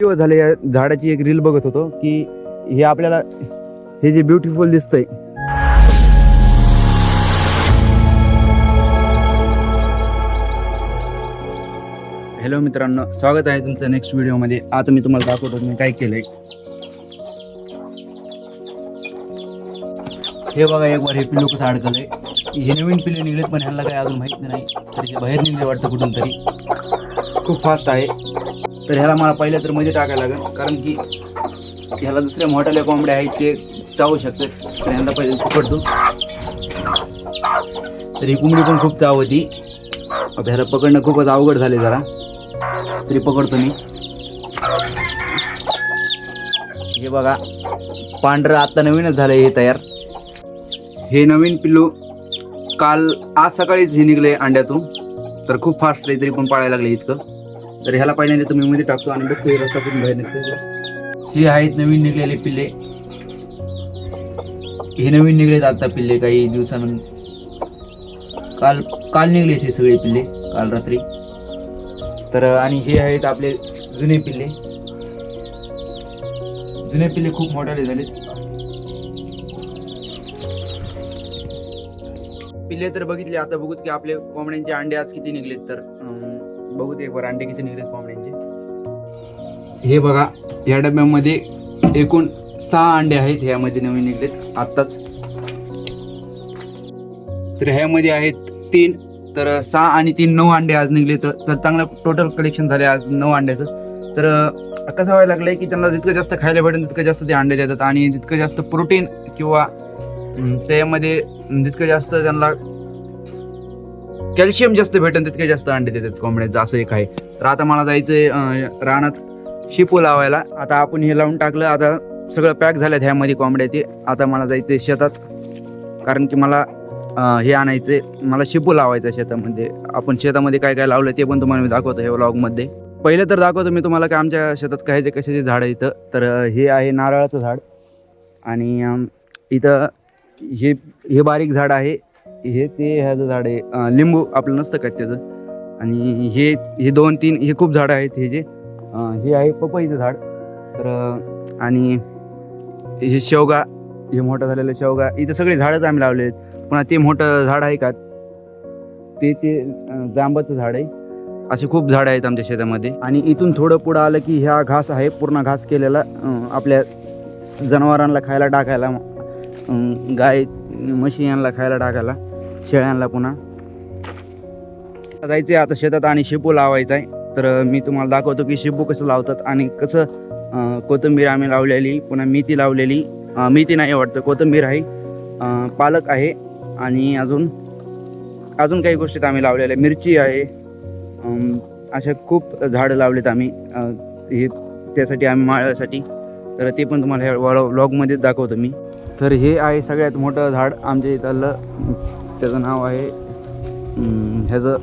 दिवस झाले या झाडाची एक रील बघत होतो की हे आपल्याला हे जे ब्युटिफुल दिसतंय हॅलो मित्रांनो, स्वागत आहे तुमचं नेक्स्ट व्हिडिओमध्ये. आता मी तुम्हाला दाखवतो मी काय केलंय. हे बघा, एक बार हे पिल्लू कसं अडकलंय. हे नवीन पिल्ले निघलेत पण ह्यांना काय अजून माहिती नाही, तरी हे बाहेर निघले वाटतं कुठून तरी. खूप फास्ट आहे. तर ह्याला मला पहिल्या तर मध्ये टाकायला लागेल, कारण की ह्याला दुसऱ्या मोठ्याल्या कोंबड्या आहेत ते चावू शकतात. तर ह्यांना पहिले पकडतो. तर ही कोंबडी पण खूप चावती. आता ह्याला पकडणं खूपच अवघड झाले जरा, तरी पकडतो मी. हे बघा, पांढरं आता नवीनच झालं हे तयार. हे नवीन पिल्लू आज सकाळीच हे निघले अंड्यातून. तर खूप फास्ट आहे, तरी पण पाळायला लागले इतकं. तर ह्याला पहिल्यांदा तुम्ही मध्ये टाकतो आणि बघतो हे रस्ता कुठून बाहेर निघतो. हे आहेत नवीन निघलेले पिल्ले. हे नवीन निघलेत आता पिल्ले काही दिवसानंतर. काल निघले हे सगळे पिल्ले, काल रात्री. तर आणि हे आहेत आपले जुने पिल्ले. जुने पिल्ले खूप मोठाले झालेत. पिल्ले तर बघितले. आता बघूत की आपले कोंबड्यांचे अंडे आज किती निघलेत. तर बघूत एक वर अंडे किती निघलेत कोंबड्यांचे. हे बघा, या डब्यामध्ये एकूण 6 अंडे आहेत. ह्यामध्ये नवीन निघलेत आत्ताच. तर ह्यामध्ये आहेत 3. तर 6 आणि 3 9 अंडे आज निघले. तर चांगलं टोटल कलेक्शन झाले आज 9 अंड्याचं. तर कसं व्हायला लागलंय की त्यांना जितकं जास्त खायला भेटेल तितकं जास्त ते अंडे देतात, आणि जितकं जास्त प्रोटीन किंवा त्यामध्ये जितकं जास्त त्यांना कॅल्शियम जास्त भेटेल तितके जास्त अंडे देतात कोंबड्यांचं, असं एक आहे. तर आता मला जायचंय रानात शिपू लावायला. आता आपण हे लावून टाकलं, आता सगळं पॅक झालं ह्यामध्ये कोंबड्या. ते आता मला जायचंय शेतात, कारण की मला हे आणायचे, मला शिपू लावायचं शेतामध्ये. आपण शेतामध्ये काय काय लावलं ते पण तुम्हाला मी दाखवतो हे व्लॉगमध्ये. पहिलं तर दाखवतो मी तुम्हाला की आमच्या शेतात कशाचे झाड आहे इथं. तर हे आहे नारळाचं झाड, आणि इथं हे बारीक झाड आहे. ह्याचं झाड आहे लिंबू आपलं नसतं का त्याचं. आणि हे 2-3 हे खूप झाडं आहेत. हे आहे पपईचं झाड. तर आणि हे शेवगा, हे मोठं झालेलं शेवगा. इथं सगळे झाडच आम्ही लावले आहेत. पुन्हा ते मोठं झाड आहे का ते जांबाचं झाड आहे. असे खूप झाडं आहेत आमच्या शेतामध्ये. आणि इथून थोडं पुढं आलं की ह्या घास आहे, पूर्ण घास केलेला आपल्या जनावरांना खायला टाकायला, गाय म्हशी यांना खायला टाकायला, शेळ्यांना. पुन्हा जायचं आहे आता शेतात आणि शेपू लावायचा आहे. तर मी तुम्हाला दाखवतो की शेपू कसं लावतात आणि कसं. कोथिंबीर आम्ही लावलेली, पुन्हा मेथी लावलेली. मेथी नाही वाटतं, कोथिंबीर आहे, पालक आहे, आणि अजून काही गोष्टीत आम्ही लावलेल्या, मिरची आहे. अशा खूप झाडं लावलेत आम्ही हे त्यासाठी, आम्ही माळ्यासाठी. तर ते पण तुम्हाला ह्या व्लॉगमध्येच दाखवतो मी. तर हे आहे सगळ्यात मोठं झाड आमच्या इथलं. त्याचं नाव आहे ह्याचं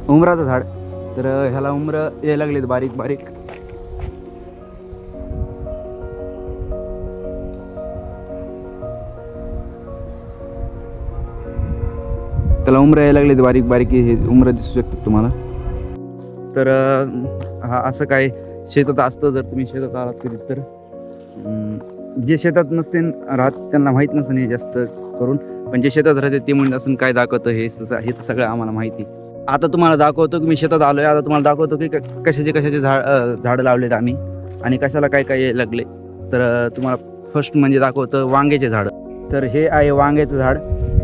उमराचं झाड. तर ह्याला उमरं यायला लागलेत बारीक बारीक. त्याला उमरं यायला लागलेत बारीक बारीक. हे उमरं दिसू शकतात तुम्हाला. तर हा असं काय शेतात असतं. जर तुम्ही शेतात आलात कधी, तर जे शेतात नसते राहत त्यांना माहीत नसतं हे जास्त करून. पण जे शेतात राहते ते म्हणजे असं काय दाखवतं हे तर सगळं आम्हाला माहिती. आता तुम्हाला दाखवतो की मी शेतात आलो आहे. आता तुम्हाला दाखवतो की कशाचे झाडं लावलेत आम्ही आणि कशाला काय काय यायला लागले. तर तुम्हाला फर्स्ट म्हणजे दाखवतो वांग्याचे झाडं. तर हे आहे वांग्याचं झाड,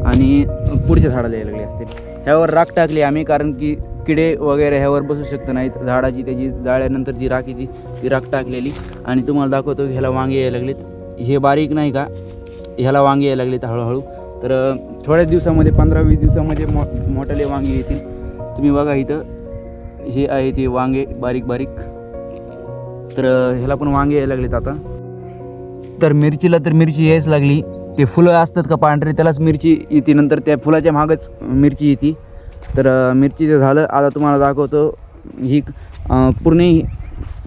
आणि पुढचे झाडाला यायला लागले असतील. ह्यावर राख टाकली आम्ही, कारण की किडे वगैरे ह्यावर बसू शकत नाहीत. झाडाची त्याची जाळ्यानंतर जी राख येते ती राख टाकलेली. आणि तुम्हाला दाखवतो की ह्याला वांगे यायला लागलेत. हे बारीक नाही का, ह्याला वांगे यायला लागलेत हळूहळू. तर थोड्याच दिवसामध्ये 15-20 दिवसामध्ये मोठाले वांगे येतील. तुम्ही बघा इथं हे आहे ते वांगे बारीक बारीक. तर ह्याला पण वांगे यायला लागलेत आता. तर मिरचीला तर मिरची यायच लागली. ते फुलं असतात का पांढरे, त्यालाच मिरची येते. नंतर त्या फुलाच्या मागच मिरची येते. तर मिरचीचं झालं. आता तुम्हाला दाखवतो ही पूर्ण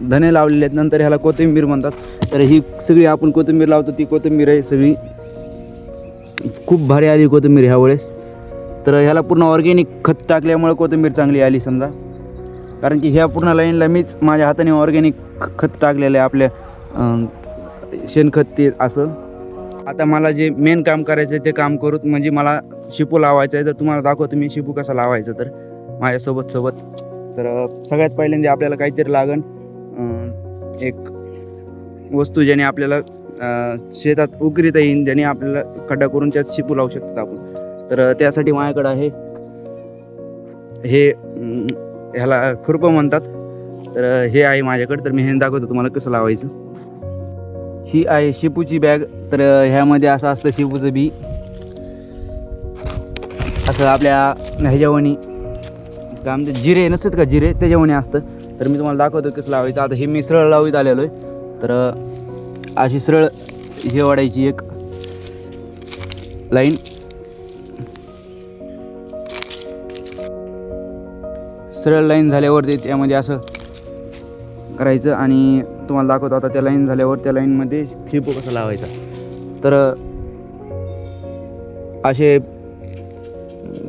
धने लावलेले आहेत. नंतर ह्याला कोथिंबीर म्हणतात. तर ही सगळी आपण कोथिंबीर लावतो ती कोथिंबीर आहे सगळी. खूप भारी आली कोथिंबीर ह्या वेळेस. तर ह्याला पूर्ण ऑर्गॅनिक खत टाकल्यामुळे कोथिंबीर चांगली आली समजा. कारण की ह्या पूर्ण लाईनला मीच माझ्या हाताने ऑर्गॅनिक खत टाकलेलं आहे, आपल्या शेणखत ते असं. आता मला जे मेन काम करायचं आहे ते काम करूत, म्हणजे मला शिपू लावायचं आहे. तर तुम्हाला दाखवतो मी शिपू कसा लावायचं तर माझ्यासोबत. तर सगळ्यात पहिल्यांदा आपल्याला काहीतरी लागन एक वस्तू ज्याने आपल्याला शेतात उकरीता येईन, ज्याने आपल्याला खड्डा करून त्यात शिपू लावू शकतात आपण. तर त्यासाठी माझ्याकडं आहे हे ह्याला खुरपं म्हणतात. तर हे आहे माझ्याकडं. तर मी हे दाखवतो तुम्हाला कसं लावायचं. ही आहे शिपूची बॅग. तर ह्यामध्ये असं असतं शिपूचं बी, असं आपल्या ह्याच्यावणी काय म्हणते जिरे नसतात का, जिरे त्याच्यावणी असतं. तर मी तुम्हाला दाखवतो कसं लावायचं. आता हे मी सरळ लावीत आलेलो आहे. तर अशी सरळ हे वाढायची एक लाईन, सरळ लाईन झाल्यावरती त्यामध्ये असं करायचं. आणि तुम्हाला दाखवतो आता त्या लाईन झाल्यावर त्या लाईनमध्ये शिपू कसा लावायचा. तर असे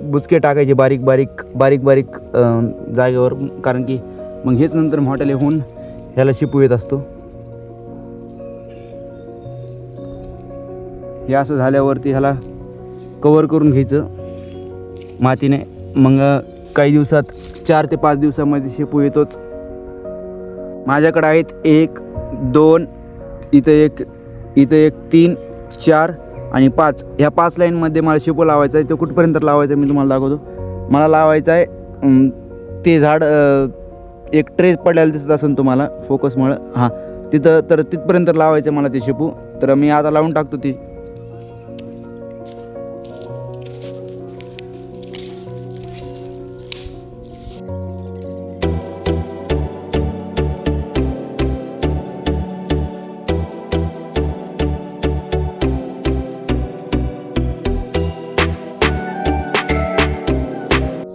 बुचके टाकायचे बारीक बारीक जागेवर, कारण की मग हेच नंतर मोठ्याले होऊन ह्याला शिपू येत असतो. हे असं झाल्यावरती ह्याला कवर करून घ्यायचं मातीने. मग काही दिवसात 4 ते 5 दिवसामध्ये शिपू येतोच. माझ्याकडे आहेत 1 2 इथं एक 3 4 आणि 5. ह्या 5 लाईनमध्ये मला शिपू लावायचा आहे. तो कुठपर्यंत लावायचा आहे मी तुम्हाला दाखवतो. मला लावायचं आहे ते झाड एक ट्रेस पडलेला दिसत असेल तुम्हाला फोकसमुळं, हां तिथं, तर तिथपर्यंत लावायचं मला ते शिपू. तर मी आता लावून टाकतो ती.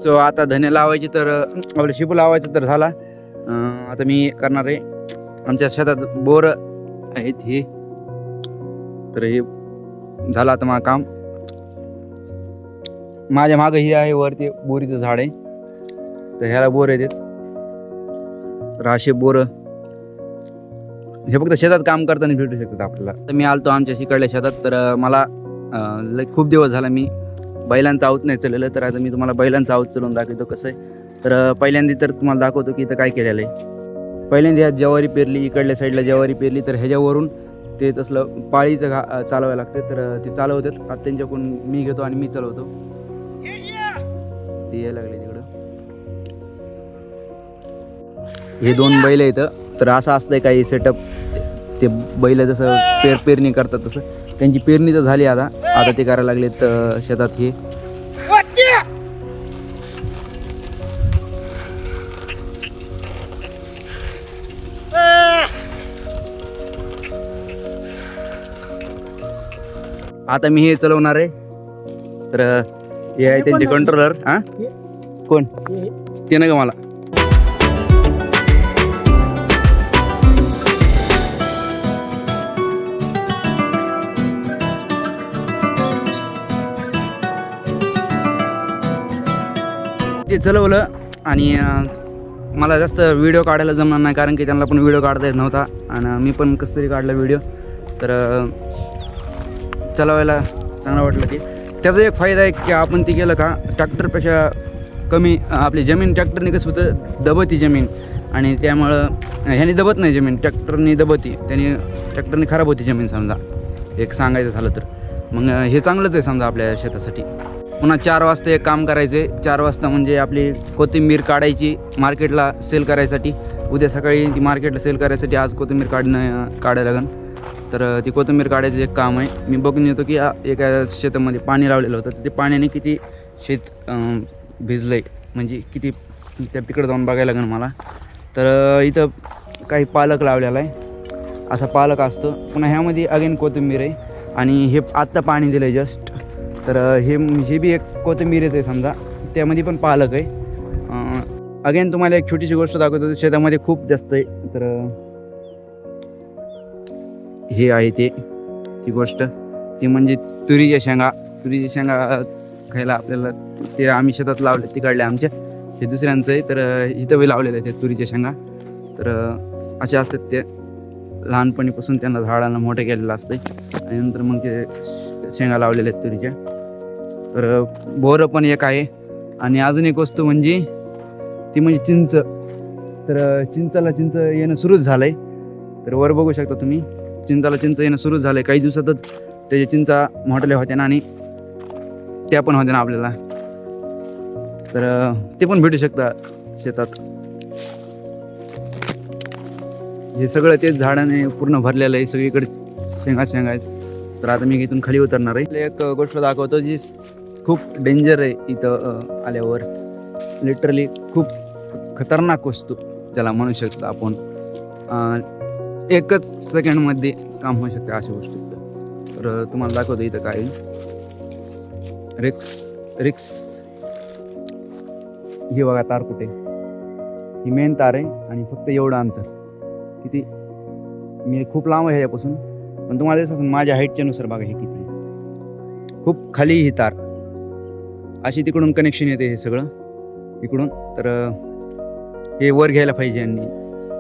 सो आता धने लावायची, तर आपलं शिपू लावायचं तर झाला. आता मी करणार आहे, आमच्या शेतात बोर आहेत हे. तर हे झालं आता माझं काम. माझ्या मागं ही आहे वरती बोरीचं झाड आहे. तर ह्याला बोर येतात. तर असे बोर हे फक्त शेतात काम करताना भेटू शकतात आपल्याला. तर मी आलतो आमच्या शिकडल्या शेतात. तर मला खूप दिवस झाला मी बैलांचं आऊत नाही चाललेलं. तर आता मी तुम्हाला बैलांचं आऊत चालवून दाखवतो कसं आहे. तर पहिल्यांदा तर तुम्हाला दाखवतो की इथं काय केलेलं आहे. पहिल्यांदा ह्यात ज्वारी पेरली, इकडल्या साईडला ज्वारी पेरली. तर ह्याच्यावरून ते तसलं पाळीचं चालवायला लागतं. तर ते चालवतात. आता त्यांच्याकडून मी घेतो आणि मी चालवतो. ते यायला लागले तिकडं. हे 2 बैल इथं. तर असं असतंय काही सेटअप. ते बैल जसं पेरणी करतात तसं त्यांची पेरणी तर झाली. आता ते करायला लागलेत शेतात हे. आता मी हे चालवणार आहे. तर हे आहे त्यांचे कंट्रोलर. हां कोण ते ना का मला. ते चालवलं आणि मला जास्त व्हिडिओ काढायला जमणार नाही, कारण की त्यांना पण व्हिडिओ काढता येत नव्हता आणि मी पण कसं तरी काढला व्हिडिओ. तर चालवायला चांगलं वाटलं ते. त्याचा एक फायदा आहे की आपण ते केलं का ट्रॅक्टरपेक्षा कमी आपली जमीन ट्रॅक्टरने कसं होतं दबती जमीन, आणि त्यामुळं ह्याने दबत नाही जमीन, ट्रॅक्टरने दबती. त्याने ट्रॅक्टरने खराब होती जमीन समजा, एक सांगायचं झालं तर. मग हे चांगलंच आहे समजा आपल्या शेतासाठी. पुन्हा 4 वाजता एक काम करायचे. 4 वाजता म्हणजे आपली कोथिंबीर काढायची मार्केटला सेल करायसाठी. उद्या सकाळी ती मार्केटला सेल करायसाठी आज कोथिंबीर काढायला लागेल. तर ती कोथिंबीर काढायचं एक काम आहे. मी बघून येतो की एका शेतामध्ये पाणी लावलेलं होतं. ते पाण्याने किती शेत भिजलं आहे, म्हणजे किती त्या तिकडं जाऊन बघायला लागेल मला. तर इथं काही पालक लावलेला आहे, असा पालक असतो. पुन्हा ह्यामध्ये अगेन कोथिंबीर आहे आणि हे आत्ता पाणी दिलं आहे जस्ट. तर हे बी एक कोथिंबीरच आहे समजा, त्यामध्ये पण पालक आहे. अगेन तुम्हाला एक छोटीशी गोष्ट दाखवतो. शेतामध्ये खूप जास्त आहे. तर हे आहे ती गोष्ट, ती म्हणजे तुरीच्या शेंगा खायला आपल्याला. ते आम्ही शेतात लावले तिकडले आमच्या. हे दुसऱ्यांचं आहे. तर इथं बी लावलेलं आहे ते तुरीच्या शेंगा. तर असे असतात ते, लहानपणीपासून त्यांना झाडांना मोठे केलेलं असतं आणि नंतर मग ते शेंगा लावलेल्या आहेत तुरीच्या. तर बोरं पण एक आहे आणि अजून एक वस्तू म्हणजे ती म्हणजे चिंच. तर चिंच येणं सुरूच झालं आहे. तर वर बघू शकता तुम्ही, चिंच येणं सुरूच झालं आहे. काही दिवसातच त्याच्या चिंचा मोठ्या होत्या ना आणि त्या पण होत्या ना आपल्याला. तर ते पण भेटू शकता शेतात. हे सगळं तेच झाडाने पूर्ण भरलेलं आहे, सगळीकडे शेंगा आहेत. तर आता मी इथून खाली उतरणार आहे. एक गोष्ट दाखवतो जी खूप डेंजर आहे इथं आल्यावर. लिटरली खूप खतरनाक वस्तू ज्याला म्हणू शकतो आपण. एकच सेकंडमध्ये काम होऊ शकते अशा गोष्टी. तर तुम्हाला दाखवतो इथं काय रिक्स ही बघा तार कुठे, ही मेन तार आहे आणि फक्त एवढं अंतर. किती मी खूप लांब आहे ह्याच्यापासून, पण तुम्हाला दिसत माझ्या हाईटच्या नुसार बघा हे किती खूप खाली ही तार अशी. तिकडून कनेक्शन येते हे सगळं इकडून. तर हे वर घ्यायला पाहिजे यांनी,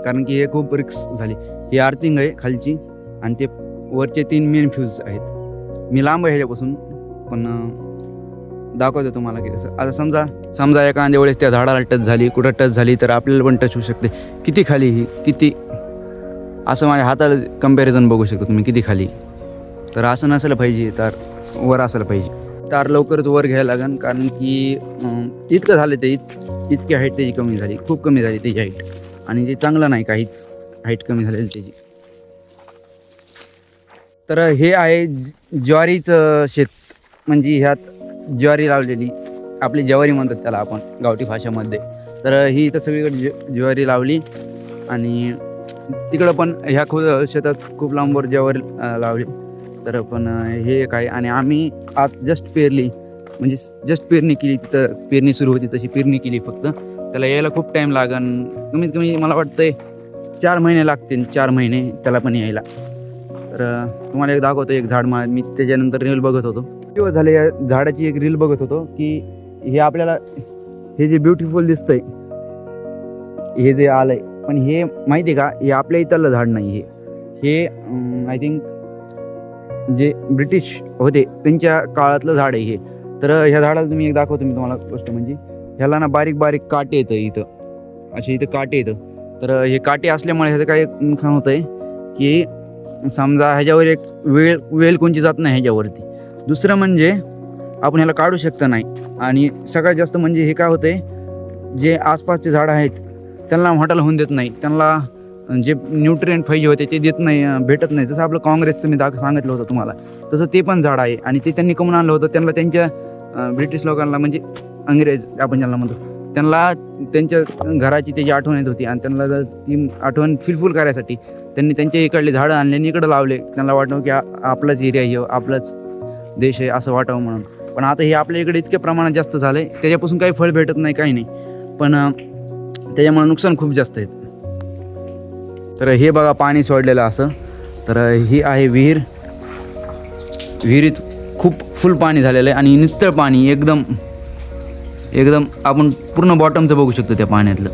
कारण की हे खूप रिक्स झाली. ही आर्थिंग आहे खालची आणि ते वरचे 3 मेन फ्यूज आहेत. मी लांब आहे ह्याच्यापासून, पण दाखवतो तुम्हाला की कसं. आता समजा एखाद्या वेळेस त्या झाडाला टच झाली, कुठं टच झाली तर आपल्याला पण टच होऊ शकते. किती खाली ही, किती असं माझ्या हाताला कम्पॅरिझन बघू शकता तुम्ही किती खाली. तर असं नसायला पाहिजे, तर वर असायला पाहिजे. तार लवकरच वर घ्यायला लागेल, कारण की इतकं झालं ते इतकी हाईट त्याची कमी झाली, खूप कमी झाली त्याची हाईट. आणि ते चांगलं नाही काहीच हाईट कमी झालेली त्याची. तर हे आहे ज्वारीचं शेत, म्हणजे ह्यात ज्वारी लावलेली, आपली ज्वारी म्हणतात त्याला आपण गावठी भाषेमध्ये. तर ही इथं सगळीकडे ज्वारी लावली आणि तिकडं पण ह्या शेतात खूप लांबवर ज्वारी लावली. तर पण हे काय, आणि आम्ही आज जस्ट पेरली, म्हणजे जस्ट पेरणी केली. तिथं पेरणी सुरू होती तशी पेरणी केली. फक्त त्याला यायला खूप टाईम लागेल, कमीत कमी मला वाटतंय 4 महिने लागतील, 4 महिने त्याला पण यायला. तर तुम्हाला एक दाखवतो एक झाड. मी त्याच्यानंतर रील बघत होतो, दिवस झाले या झाडाची एक रील बघत होतो की हे आपल्याला हे जे ब्युटिफुल दिसतंय हे जे आलंय, पण हे माहिती आहे का, हे आपल्या इथलं झाड नाही. हे आय थिंक जे ब्रिटिश होते त्यांच्या काळातलं झाड आहे हे. तर ह्या झाडाला तुम्ही एक दाखवतो मी तुम्हाला गोष्ट, म्हणजे ह्याला ना बारीक बारीक काटे येतं इथं, असे इथं काटे येतं. तर हे काटे असल्यामुळे ह्याचं काय नुकसान होतं आहे की समजा ह्याच्यावर एक वेल कोणची जात नाही ह्याच्यावरती. दुसरं म्हणजे आपण ह्याला काढू शकत नाही. आणि सगळ्यात जास्त म्हणजे हे काय होतं आहे, जे आसपासचे झाडं आहेत त्यांना मोठाला होऊन देत नाही, त्यांना जे न्यूट्रिएंट पाहिजे होते ते देत नाही, भेटत नाही. जसं आपलं काँग्रेसचं मी सांगितलं होतं तुम्हाला, तसं ते पण झाड आहे. आणि ते त्यांनी कमवून आणलं होतं. त्यांना त्यांच्या ब्रिटिश लोकांना, म्हणजे अंग्रेज आपण ज्यांना म्हणतो, त्यांना त्यांच्या घराची त्याची आठवण येत होती आणि त्यांना ती आठवण फिलफुल करायसाठी त्यांनी त्यांच्या इकडले झाडं आणले आणि इकडं लावले. त्यांना वाटतं की आपलाच एरिया आहे, आपलाच देश आहे असं वाटावं म्हणून. पण आता हे आपल्या इकडे इतक्या प्रमाणात जास्त झालं आहे, त्याच्यापासून काही फळ भेटत नाही, काही नाही, पण त्याच्यामुळे नुकसान खूप जास्त आहे. तर हे बघा पाणी सोडलेलं असं. तर ही आहे विहीर. विहिरीत खूप फुल पाणी झालेलं आहे आणि नितळ पाणी, एकदम आपण पूर्ण बॉटमचं बघू शकतो त्या पाण्यातलं.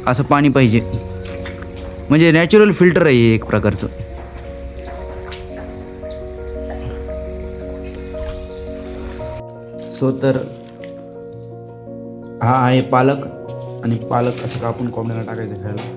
असं पाणी पाहिजे, म्हणजे नॅचरल फिल्टर आहे एक प्रकारचं. सो तर हा आहे पालक. आणि पालक असं कापून कोंबड्याला टाकायचं खायला.